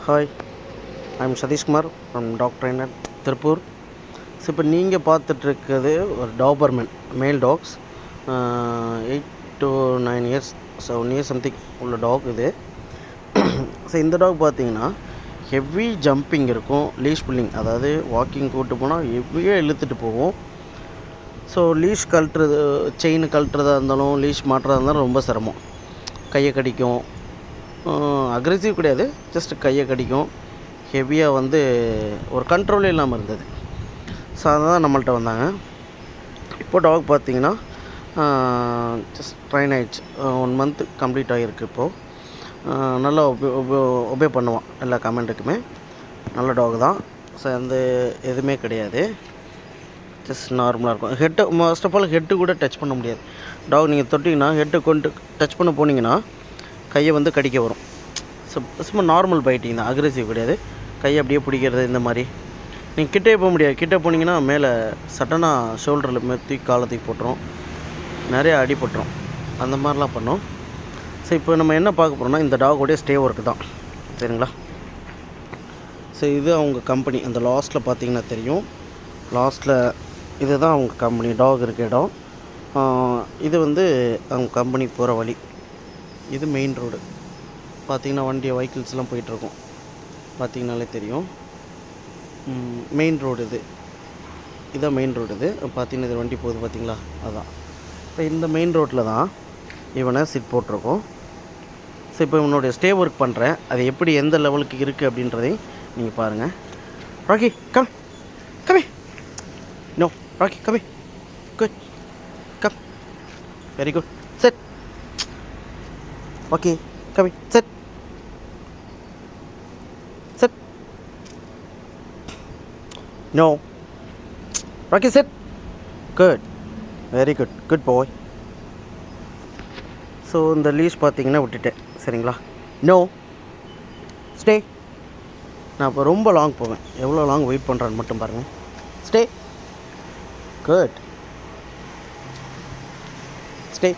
Hi, I'm Sathishkumar from dog trainer Tiruppur. So இப்போ நீங்கள் பார்த்துட்ருக்கிறது ஒரு Doberman male dogs, 8 to 9 years 7 years something உள்ள டாக் இது. ஸோ இந்த டாக் பார்த்தீங்கன்னா ஹெவி ஜம்பிங் இருக்கும், லீஷ் புல்லிங், அதாவது வாக்கிங் கூப்பிட்டு போனால் ஹெவியாக இழுத்துட்டு போவோம். ஸோ லீஷ் கழட்டுறது, செயின் கழட்டுறதா இருந்தாலும் லீஷ் மாட்டுறதா இருந்தாலும் ரொம்ப சிரமம். கையை கடிக்கும், அக்ரெசிவ் கிடையாது, ஜஸ்ட் கையை கடிக்கும். ஹெவியாக ஒரு கண்ட்ரோலே இல்லாமல் இருந்தது. ஸோ அதுதான் நம்மள்ட்ட வந்தாங்க. இப்போ டாக் பார்த்திங்கன்னா ஜஸ்ட் ட்ரைன் ஆகிடுச்சு, 1 month கம்ப்ளீட் ஆகிருக்கு. இப்போது நல்லா ஒபே பண்ணுவான் எல்லா கமெண்ட்டுக்குமே. நல்ல டாக் தான். ஸோ எதுவுமே கிடையாது, ஜஸ்ட் நார்மலாக இருக்கும். Head first of all head கூட டச் பண்ண முடியாது. டாக் நீங்கள் தொட்டிங்கன்னா ஹெட்டு கொண்டு டச் பண்ண போனீங்கன்னா கையை கடிக்க வரும். ஸோ சும்மா நார்மல் பைட்டிங் தான், அக்ரெசிவ் கிடையாது. கையை அப்படியே பிடிக்கிறது இந்த மாதிரி. நீங்கள் கிட்டே போக முடியாது. கிட்டே போனீங்கன்னா மேலே சட்டனாக ஷோல்டரில் தூக்கி காலை தூக்கி போட்டுரும், நிறையா அடிபட்டுரும், அந்த மாதிரிலாம் பண்ணோம். ஸோ இப்போ நம்ம என்ன பார்க்க போகிறோம்னா இந்த டாகோடைய ஸ்டே ஒர்க்கு தான், சரிங்களா? ஸோ இது அவங்க கம்பெனி. அந்த லாஸ்ட்டில் பார்த்தீங்கன்னா தெரியும், லாஸ்ட்டில் இது தான் அவங்க கம்பெனி, டாக் இருக்க இடம். இது அவங்க கம்பெனி போகிற வழி. இது மெயின் ரோடு. பார்த்திங்கன்னா வெஹிக்கிள்ஸ்லாம் போயிட்டுருக்கோம், பார்த்திங்கனாலே தெரியும். மெயின் ரோடு இதுதான் மெயின் ரோடு. பார்த்திங்கன்னா இது வண்டி போகுது பார்த்திங்களா, அதுதான். இப்போ இந்த மெயின் ரோட்டில் தான் இவனை சிட் போட்டிருக்கோம். ஸோ இப்போ இவனுடைய ஸ்டே ஒர்க் பண்ணுறேன், அது எப்படி எந்த லெவலுக்கு இருக்குது அப்படின்றதையும் நீங்கள் பாருங்கள். Rocky come come, no Rocky come, good come, very good, sit. Okay, come in, sit, sit, no, Rocky, sit, good, very good, good boy. So இந்த லீஷ் பார்த்தீங்கன்னா விட்டுட்டேன், சரிங்களா? No, stay. நான் இப்போ ரொம்ப லாங் போவேன், எவ்வளோ லாங் வெயிட் பண்ணுறான்னு மட்டும் பாருங்கள். Stay, good, stay.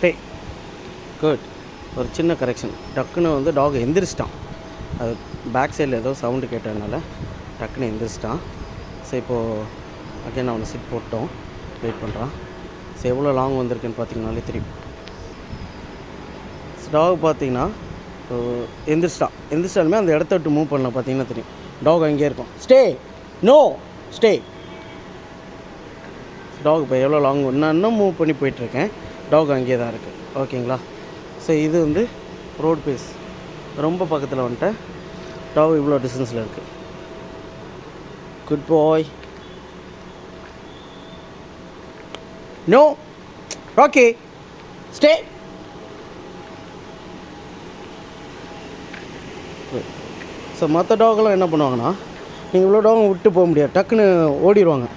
Stay, good. ஒரு சின்ன கரெக்ஷன், டக்குன்னு டாக் எந்திரிச்சிட்டான். அது பேக் சைடில் ஏதோ சவுண்டு கேட்டதுனால டக்குன்னு எந்திரிச்சிட்டான். ஸோ இப்போது அகைன் அவனை சிட் போட்டோம், வெயிட் பண்ணுறான். ஸோ எவ்வளோ லாங் வந்திருக்குன்னு பார்த்தீங்கனாலே தெரியும். டாக் பார்த்தீங்கன்னா எந்திரிச்சிட்டாலுமே அந்த இடத்த விட்டு மூவ் பண்ணலாம், பார்த்தீங்கன்னா தெரியும். டாக் அங்கேயே இருக்கும். Stay, no, stay. டாக் இப்போ எவ்வளோ லாங், நான் இன்னும் மூவ் பண்ணி போயிட்டுருக்கேன், டாக் அங்கேயே தான் இருக்குது, ஓகேங்களா? ஸோ இது ரோட் பேஸ், ரொம்ப பக்கத்தில் வந்துட்டேன். டாக் இவ்வளோ டிஸ்டன்ஸில் இருக்குது. Good boy. No, Rocky, stay. So மற்ற டாகெல்லாம் என்ன பண்ணுவாங்கன்னா, நீங்கள் இவ்வளோ டாக் விட்டு போக முடியாது, டக்குன்னு ஓடிடுவாங்க.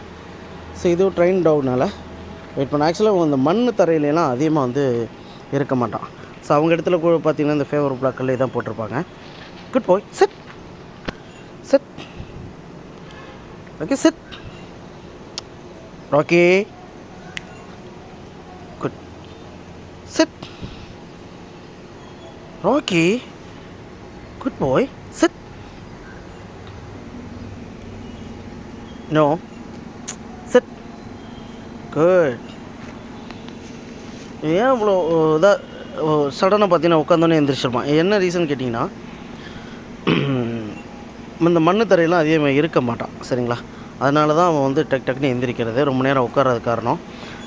ஸோ இது ட்ரெயின் டாக்னால வெயிட் பண்ண. ஆக்சுவலாக இந்த மண் தரையிலலாம் அதிகமாக இருக்க மாட்டான். ஸோ அவங்க இடத்துல கூட பார்த்திங்கன்னா இந்த ஃபேவர் பிளாக்கல்லே தான் போட்டிருப்பாங்க. Good boy, sit, sit, okay, sit, Rocky, good, sit, Rocky, good boy, sit, no, sit, good. ஏன் இவ்வளோ இதாக சடனாக பார்த்தீங்கன்னா உட்காந்தோன்னே எழுந்திரிச்சிருப்பான். என்ன ரீசன் கேட்டிங்கன்னா, இந்த மண் தரையெல்லாம் அதே மாதிரி இருக்க மாட்டான், சரிங்களா? அதனால தான் அவன் டக்குன்னு எந்திரிக்கிறது, ரொம்ப நேரம் உட்காராது காரணம்.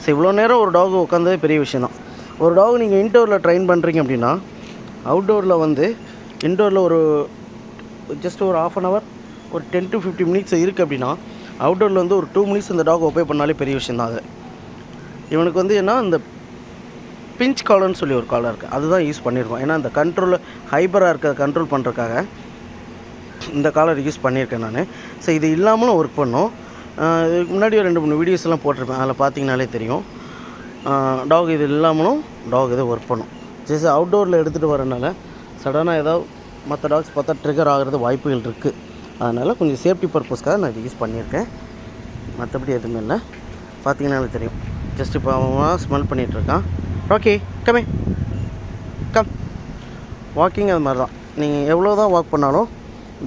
ஸோ இவ்வளோ நேரம் ஒரு டாக் உட்காந்ததே பெரிய விஷயந்தான். ஒரு டாக் நீங்கள் இன்டோரில் ட்ரெயின் பண்ணுறீங்க அப்படின்னா, அவுட்டோரில் இன்டோரில் ஜஸ்ட் ஒரு 1/2 hour, ஒரு 10 to 15 minutes இருக்குது அப்படின்னா, அவுட்டோரில் ஒரு 2 minutes இந்த டாக் ஒபே பண்ணாலே பெரிய விஷயந்தான். அது இவனுக்கு ஏன்னா இந்த பிஞ்ச் காலர்னு சொல்லி ஒரு காலர் இருக்குது, அதுதான் யூஸ் பண்ணியிருக்கோம். ஏன்னா இந்த ஹைப்பராக இருக்கிறத கண்ட்ரோல் பண்ணுறதுக்காக இந்த காலர் யூஸ் பண்ணியிருக்கேன் நான். ஸோ இது இல்லாமலும் ஒர்க் பண்ணோம். இதுக்கு முன்னாடி 2-3 வீடியோஸ்லாம் போட்டிருப்பேன், அதில் பார்த்தீங்கனாலே தெரியும். டாக் இது இல்லாமலும் டாக் இது ஒர்க் பண்ணும். ஜஸ்ட் அவுட்டோரில் எடுத்துகிட்டு வரனால சடனாக ஏதாவது மற்ற டாக்ஸ் பார்த்தா ட்ரிகர் ஆகிறது வாய்ப்புகள் இருக்குது. அதனால் கொஞ்சம் சேஃப்டி பர்பஸ்க்காக நான் இது யூஸ் பண்ணியிருக்கேன், மற்றபடி எதுவுமே இல்லை. பார்த்தீங்கன்னாலே தெரியும். ஜஸ்ட் இப்போ அவன் ஸ்மெல் பண்ணிகிட்ருக்கான். ராக்கி கமே கம். வாக்கிங் அது மாதிரி தான். நீங்கள் எவ்வளோ தான் வாக் பண்ணாலும்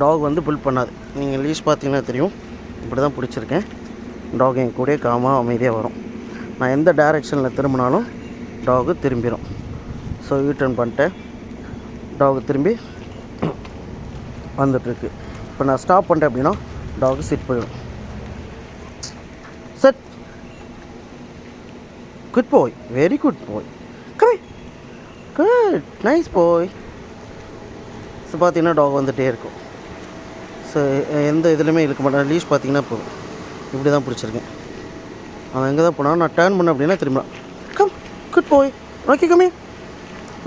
டாக் வந்து புல் பண்ணாது. நீங்கள் லீஷ் பார்த்தீங்கன்னா தெரியும். இப்படி தான் பிடிச்சிருக்கேன். டாக் என் கூடயே காமாக அமைதியாக வரும். நான் எந்த டைரெக்ஷனில் திரும்பினாலும் டாகு திரும்பிடும். ஸோ யூட்டர்ன் பண்ணிட்டேன். டாகு திரும்பி வந்துட்டுருக்கு. இப்போ நான் ஸ்டாப் பண்ணிட்டேன் அப்படின்னா டாகு சிட் போயிடும். Set. Good boy, very good பாய். கமே குட், நைஸ் பாய். ஸோ பார்த்தீங்கன்னா டாக் வந்துகிட்டே இருக்கும். ஸோ எந்த இதுலையுமே இருக்க மாட்டேன். லீஷ் பார்த்தீங்கன்னா போதும். இப்படி தான் பிடிச்சிருக்கேன். அவன் எங்கே தான் போனான், நான் டேர்ன் பண்ணேன் அப்படின்னா திரும்ப come. Good boy. Rocky come.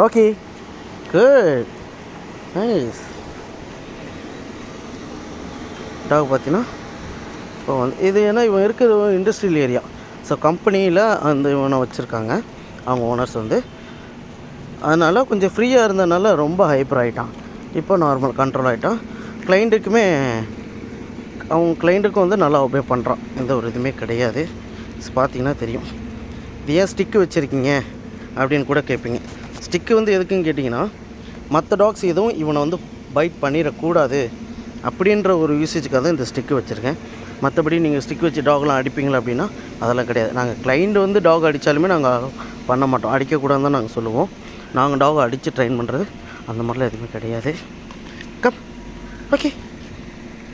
Rocky good, nice. Dog பார்த்தீங்கன்னா இப்போ வந்து இது ஏன்னா இவன் இருக்கிற இண்டஸ்ட்ரியல் ஏரியா. ஸோ கம்பெனியில் அந்த இவனை வச்சுருக்காங்க அவங்க ஓனர்ஸ் வந்து. அதனால் கொஞ்சம் ஃப்ரீயாக இருந்ததுனால ரொம்ப ஹைப்பர் ஆகிட்டான். இப்போ நார்மல் கண்ட்ரோல் ஆகிட்டான். கிளைண்ட்டுக்குமே அவங்க கிளைண்ட்டுக்கும் வந்து நல்லா ஒபே பண்ணுறான். எந்த ஒரு இதுவுமே கிடையாது. பார்த்தீங்கன்னா தெரியும். இது ஏன் ஸ்டிக்கு வச்சுருக்கீங்க அப்படின்னு கூட கேட்பீங்க. ஸ்டிக்கு வந்து எதுக்குன்னு கேட்டிங்கன்னா மற்ற டாக்ஸ் எதுவும் இவனை வந்து பைட் பண்ணிடக்கூடாது அப்படின்ற ஒரு யூசேஜுக்காக தான் இந்த ஸ்டிக்கு வச்சுருக்கேன். மற்றபடி நீங்கள் ஸ்டிக் வச்சு டாக்லாம் அடிப்பீங்களா அப்படின்னா அதெல்லாம் கிடையாது. நாங்கள் கிளைண்ட் வந்து டாக் அடித்தாலுமே நாங்கள் பண்ண மாட்டோம். அடிக்கக்கூடாதுன்னு தான் நாங்கள் சொல்லுவோம். நாங்கள் டாக் அடித்து ட்ரெயின் பண்ணுறது அந்த மாதிரிலாம் எதுவுமே கிடையாது. கம். Okay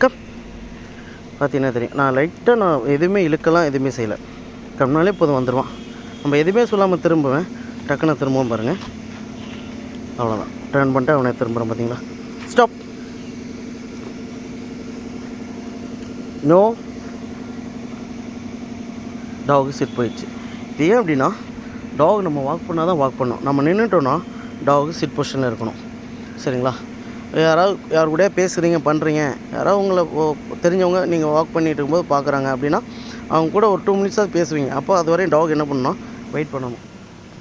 come. பார்த்தீங்கன்னா தெரியும். நான் லைட்டாக நான் எதுவுமே இழுக்கலாம் எதுவுமே செய்யலை. கம்னாலே போதும் வந்துடுவான். நம்ம எதுவுமே சொல்லாமல் திரும்புவேன். டக்குன்னு திரும்பவும் பாருங்கள். அவ்வளோதான். டர்ன் பண்ணிட்டு அவனை திரும்புகிறேன். பார்த்தீங்களா? ஸ்டாப். நோ. டாகு சிட் போயிடுச்சு. இது ஏன் அப்படின்னா டாக் நம்ம வாக் பண்ணால் தான் வாக் பண்ணணும். நம்ம நின்றுட்டோன்னா டாகு சிட் பொசிஷனில் இருக்கணும். சரிங்களா? யார் கூட பேசுகிறீங்க பண்ணுறீங்க, யாராவது உங்களை தெரிஞ்சவங்க நீங்கள் வாக் பண்ணிகிட்டு இருக்கும்போது பார்க்குறாங்க அப்படின்னா அவங்க கூட ஒரு 2 மினிட்ஸாக பேசுவீங்க. அப்போ அது வரையும் டாக் என்ன பண்ணணும், வெயிட் பண்ணணும்.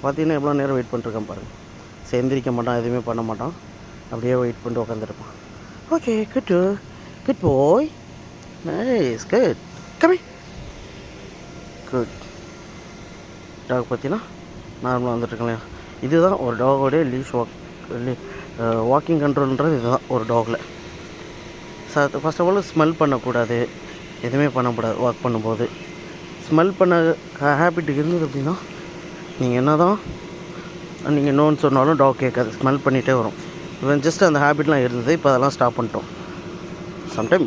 பார்த்தீங்கன்னா எவ்வளோ நேரம் வெயிட் பண்ணிருக்கேன் பாருங்கள். எந்திரிக்க மாட்டான், எதுவுமே பண்ண மாட்டான். அப்படியே வெயிட் பண்ணிட்டு உட்காந்துருப்பான். Okay good good boy, nice good கமே good. Talk பார்த்தீங்கன்னா நார்மலாக வந்துட்டுருக்கேன் இல்லையா? இதுதான் ஒரு டாகோடைய லீஷ் வாக்கிங் கண்ட்ரோல்ன்றது இதுதான் ஒரு டாகில். ஃபர்ஸ்ட் ஆஃப் ஆல் ஸ்மெல் பண்ணக்கூடாது, எதுவுமே பண்ணக்கூடாது. வாக் பண்ணும்போது ஸ்மெல் பண்ண ஹேபிட் இருந்தது அப்படின்னா நீங்கள் என்ன தான் நீங்கள் நோன்னு சொன்னாலும் டாக் கேட்காது, ஸ்மெல் பண்ணிகிட்டே வரும். இவன் ஜஸ்ட் அந்த ஹேபிட்லாம் இருந்தது, இப்போ அதெல்லாம் ஸ்டாப் பண்ணிட்டோம். சம்டைம்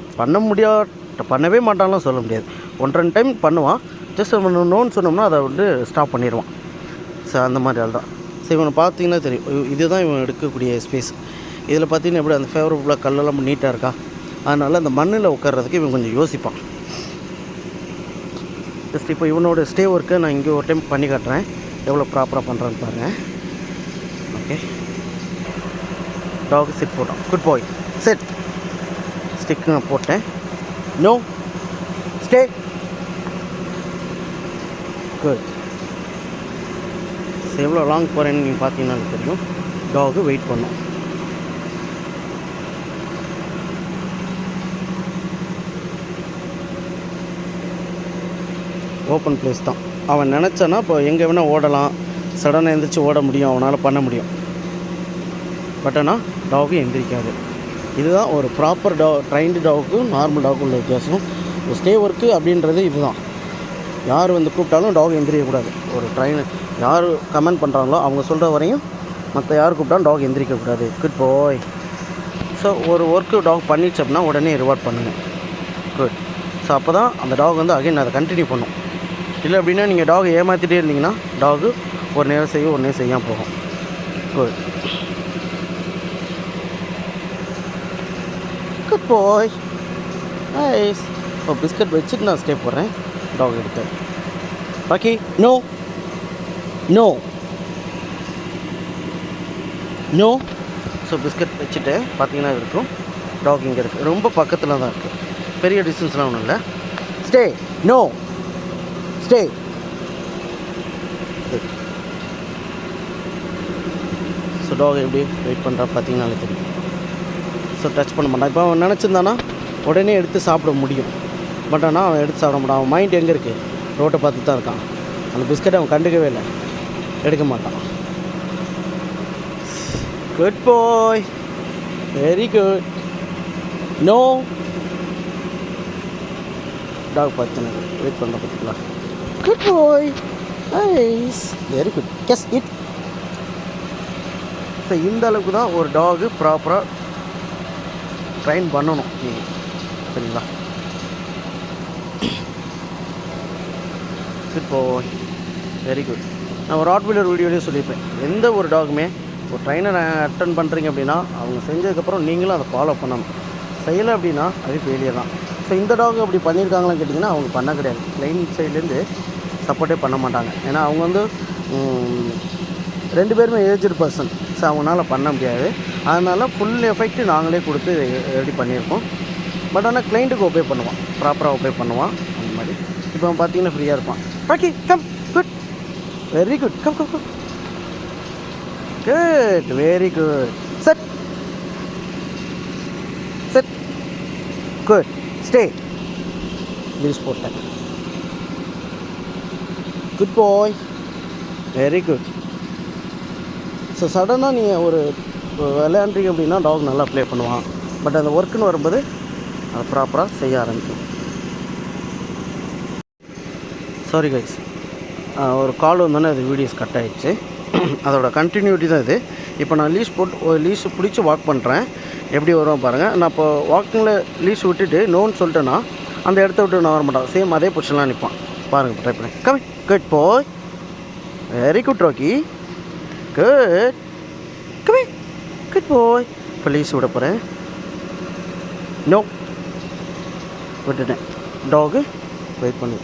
பண்ணவே மாட்டான்லாம் சொல்ல முடியாது. 1-2 டைம் பண்ணுவான். ஜஸ்ட் நம்ம நோன்னு சொன்னோம்னா அதை வந்து ஸ்டாப் பண்ணிடுவான். ஸோ அந்த மாதிரி ஆள் தான். ஸோ இவனை பார்த்தீங்கன்னா தெரியும். இதுதான் இவன் எடுக்கக்கூடிய ஸ்பேஸ். இதில் பார்த்தீங்கன்னா எப்படி அந்த ஃபேவரபுளாக கல்லெல்லாம் நீட்டாக இருக்கா, அதனால் அந்த மண்ணில் உட்கார்றதுக்கு இவன் கொஞ்சம் யோசிப்பான். ஜஸ்ட் இப்போ இவனோட ஸ்டே ஒர்க்கை நான் இங்கே ஒரு டைம் பண்ணி காட்டுறேன், எவ்வளோ ப்ராப்பராக பண்ணுறான்னு பாருங்கள். ஓகே, டாக் சிட் போட்டான். Good boy set. ஸ்டிக்கு நான் போட்டேன். No stay good. எவ்வளோ லாங் போகிறேன்னு நீங்கள் பார்த்தீங்கன்னா தெரியும். டாகு வெயிட் பண்ணும். ஓப்பன் பிளேஸ் தான். அவன் நினச்சானா இப்போ எங்கே வேணால் ஓடலாம், சடனாக எழுந்திரிச்சு ஓட முடியும், அவனால் பண்ண முடியும். பட் ஆனால் டாகு எந்திரிக்காது. இதுதான் ஒரு ப்ராப்பர் ட்ரைன்டு டாகுக்கும் நார்மல் டாகுக்கும் உள்ள வித்தியாசம். ஸ்டே ஒர்க்கு அப்படின்றது இதுதான். யார் வந்து கூப்பிட்டாலும் டாக் எந்திரிக்கக்கூடாது. ஒரு யார் கமெண்ட் பண்ணுறாங்களோ அவங்க சொல்கிற வரையும் மற்ற யார் கூப்பிட்டாலும் டாக் எந்திரிக்கக்கூடாது. குட் பாய். ஸோ ஒரு ஒர்க்கு டாக் பண்ணிடுச்சு அப்படின்னா உடனே ரிவார்ட் பண்ணுங்கள். குட். ஸோ அப்போ தான் அந்த டாக் வந்து அகைன் அதை கண்டினியூ பண்ணும். இல்லை அப்படின்னா நீங்கள் டாக் ஏமாற்றிட்டே இருந்தீங்கன்னா டாகு ஒரு நேரம் செய்யும், ஒரு நேரம் செய்யாமல் போகும். Good good boy, nice. இப்போ பிஸ்கட் வச்சுட்டு நான் ஸ்டே போடுறேன். டாக் எடுத்து பாக்கி no no no. So biscuit வச்சுட்டு பார்த்தீங்கன்னா இருக்கும். டாக் இங்கே இருக்குது, ரொம்ப பக்கத்தில் தான் இருக்குது, பெரிய டிஸ்டன்ஸ்லாம் ஒன்றும் இல்லை. Stay no stay. So dog எப்படி வெயிட் பண்ணுறா பார்த்தீங்கன்னாலே தெரியும். ஸோ டச் பண்ண மாட்டான். இப்போ அவன் நினச்சிருந்தானா உடனே எடுத்து சாப்பிட முடியும். பட் ஆனால் அவன் எடுத்து சாப்பிட மாட்டான். அவன் மைண்ட் எங்கே இருக்குது, ரோட்டை பார்த்து தான் இருக்கான். அந்த பிஸ்கட்டை அவன் கண்டுக்கவே இல்லை, எடுக்க மாட்டான். Good boy, very good. No talk பார்த்து வெயிட் பண்ண பார்த்தீங்களா. Good boy, nice, very good, guess it. So இந்த அளவுக்கு தான் ஒரு டாகு ப்ராப்பராக ட்ரைன் பண்ணணும் நீங்கள், சரிங்களா. Good boy, very good. நான் ஒரு ராட்வீலர் வீடியோலேயே சொல்லியிருப்பேன், எந்த ஒரு டாகுமே ஒரு ட்ரைனர் அட்டன் பண்ணுறீங்க அப்படின்னா அவங்க செஞ்சதுக்கப்புறம் நீங்களும் அதை ஃபாலோ பண்ணணும். செய்யலை அப்படின்னா அது ஃபெயிலியர் தான். ஸோ இந்த டாக் அப்படி பண்ணியிருக்காங்களான்னு கேட்டிங்கன்னா அவங்க பண்ண கிடையாது. லைன் சைட்லேருந்து சப்போர்ட்டே பண்ண மாட்டாங்க. ஏன்னா அவங்க வந்து 2 பேருமே ஏஜ்டு பர்சன். ஸோ அவங்களால பண்ண முடியாது. அதனால் ஃபுல் எஃபெக்ட் நாங்களே கொடுத்து ரெடி பண்ணியிருக்கோம். பட் ஆனால் கிளைண்ட்டுக்கு ஒபே பண்ணுவான், ப்ராப்பராக ஒபே பண்ணுவான். அந்த மாதிரி இப்போ அவன் பார்த்தீங்கன்னா ஃப்ரீயாக இருப்பான். Okay, come, good, very good, come come come, good, very good, set set, good, stay. Leash போட்டேன். Good boy, very good. So சடனாக நீங்கள் ஒரு விளையாண்டுறீங்க அப்படின்னா டாக் நல்லா ப்ளே பண்ணுவான். பட் அந்த ஒர்க்குன்னு வரும்போது அதை ப்ராப்பராக செய்ய ஆரம்பிக்கும். சாரி கைஸ், ஒரு கால் வந்தோன்னே அது வீடியோஸ் கட் ஆகிடுச்சு. அதோட கண்டினியூட்டி தான் இது. இப்போ நான் லீஸ் போட்டு லீஸ் பிடிச்சி வாக் பண்ணுறேன், எப்படி வரும் பாருங்கள். நான் இப்போ வாக்கிங்கில் லீஸ் விட்டுட்டு நோன்னு சொல்லிட்டேன்னா அந்த இடத்த விட்டு நான் வர மாட்டேன். சேம் அதே பொசிஷன்லாம் நிற்பான். பாருங்கள், ட்ரை பண்ணேன். கம்மி, good boy, very good rakhi, good, கம்மி, குட் பாய். இப்போ லீஸ் விட போகிறேன். நோ, விட்டுட்டேன். டாகு வெயிட் பண்ணு.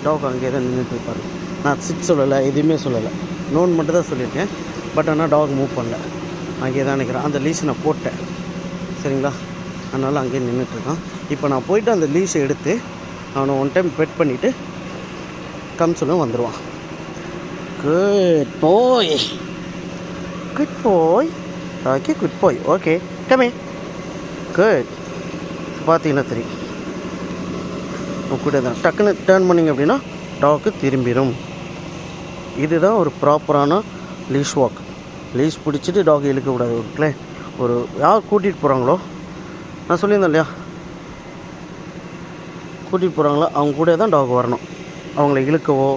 டாக் அங்கே தான் நின்றுட்டு இருப்பார். நான் சிட் சொல்லலை, எதுவுமே சொல்லலை, நோன் மட்டும் தான் சொல்லியிருக்கேன். பட் ஆனால் டாக் மூவ் பண்ணல, அங்கே தான் நிற்கிறேன். அந்த லீஸ் நான் போட்டேன், சரிங்களா. அதனால் அங்கேயே நின்றுட்டுருக்கான். இப்போ நான் போயிட்டு அந்த லீஸை எடுத்து அவனை 1 டைம் பெட் பண்ணிவிட்டு கம் சொல்ல வந்துடுவான். குட் பாய், குட் பாய், ஓகே, குட் பாய், ஓகே, கமே, குட். பார்த்தீங்கன்னா தெரியும், கூட தான் டக்குன்னு டேர்ன் பண்ணிங்க அப்படின்னா டாக்கு திரும்பிடும். இதுதான் ஒரு ப்ராப்பரான லீஷ் வாக். லீஷ் பிடிச்சிட்டு டாக் இழுக்கக்கூடாது. ஒரு யார் கூட்டிகிட்டு போகிறாங்களோ, நான் சொல்லியிருந்தேன் இல்லையா, கூட்டிகிட்டு போகிறாங்களோ அவங்க கூட தான் டாக் வரணும். அவங்கள இழுக்கவோ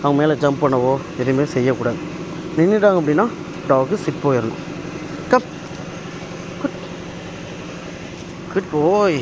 அவங்க மேலே ஜம்ப் பண்ணவோ எதுவுமே செய்யக்கூடாது. நின்றுட்டாங்க அப்படின்னா டாக்கு சிட் போயிடணும். கம், குட், குட் பாய்.